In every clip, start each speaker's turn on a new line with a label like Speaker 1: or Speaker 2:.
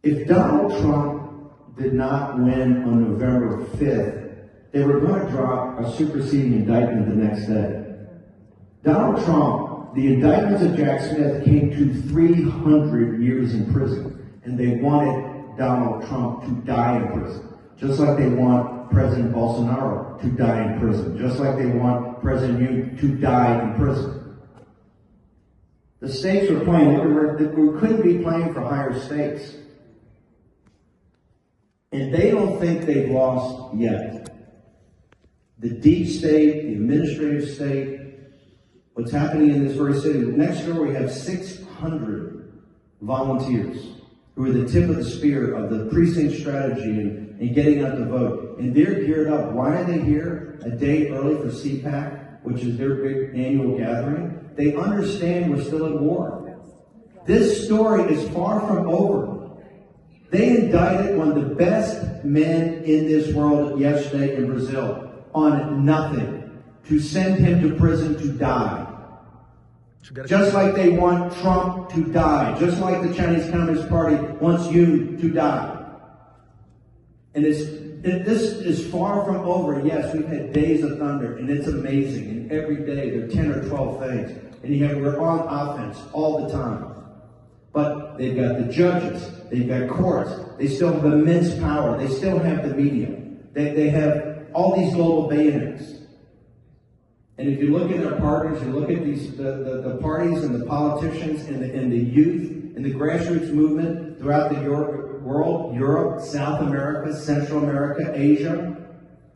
Speaker 1: If Donald Trump did not win on November 5th, they were going to drop a superseding indictment the next day. Donald Trump, the indictments of Jack Smith came to 300 years in prison, and they wanted Donald Trump to die in prison, just like they want President Bolsonaro to die in prison, just like they want President Yoon to die in prison. The stakes were playing, we couldn't be playing for higher stakes. And they don't think they've lost yet. The deep state, the administrative state, what's happening in this very city. Next door we have 600 volunteers who are the tip of the spear of the precinct strategy and getting out the vote. And they're geared up. Why are they here a day early for CPAC, which is their big annual gathering? They understand we're still at war. This story is far from over. They indicted one of the best men in this world yesterday in Brazil on nothing, to send him to prison to die. Just like they want Trump to die, just like the Chinese Communist Party wants you to die. And this is far from over. Yes, we've had days of thunder, and it's amazing. And every day there are 10 or 12 things. And we're on offense all the time. But they've got the judges, they've got courts, they still have immense power, they still have the media, they have all these global billionaires. And if you look at their partners, you look at the parties and the politicians and the youth and the grassroots movement throughout the world, Europe, South America, Central America, Asia,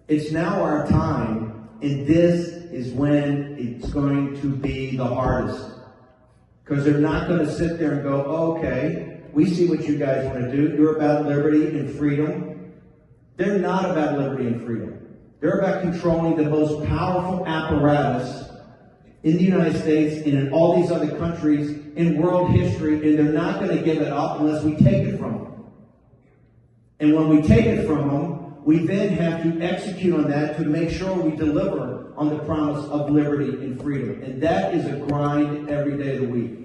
Speaker 1: it's now our time, and this is when it's going to be the hardest. Because they're not going to sit there and go, okay, we see what you guys want to do. You're about liberty and freedom. They're not about liberty and freedom. They're about controlling the most powerful apparatus in the United States and in all these other countries in world history, and they're not going to give it up unless we take it from them. And when we take it from them, we then have to execute on that to make sure we deliver on the promise of liberty and freedom. And that is a grind every day of the week.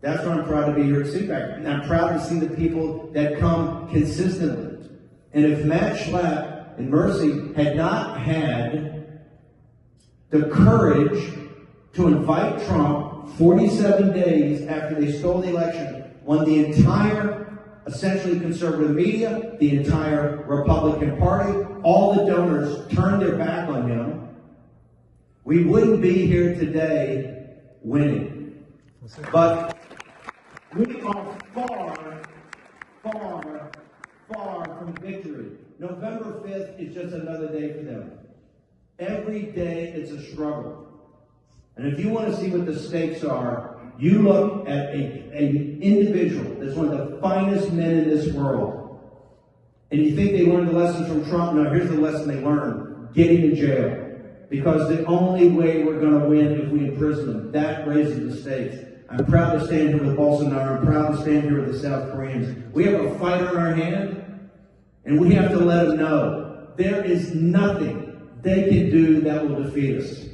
Speaker 1: That's why I'm proud to be here at CPAC. And I'm proud to see the people that come consistently. And if Matt Schlapp and Mercy had not had the courage to invite Trump 47 days after they stole the election, when the entire, essentially conservative media, the entire Republican Party, all the donors turned their back on him, we wouldn't be here today winning. But we are far, far, far from victory. November 5th is just another day for them. Every day it's a struggle. And if you want to see what the stakes are, you look at an individual that's one of the finest men in this world. And you think they learned the lessons from Trump? No, here's the lesson they learned. Get him in jail. Because the only way we're going to win if we imprison them. That raises the stakes. I'm proud to stand here with Bolsonaro. I'm proud to stand here with the South Koreans. We have a fighter in our hand, and we have to let them know there is nothing they can do that will defeat us.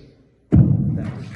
Speaker 1: Thanks.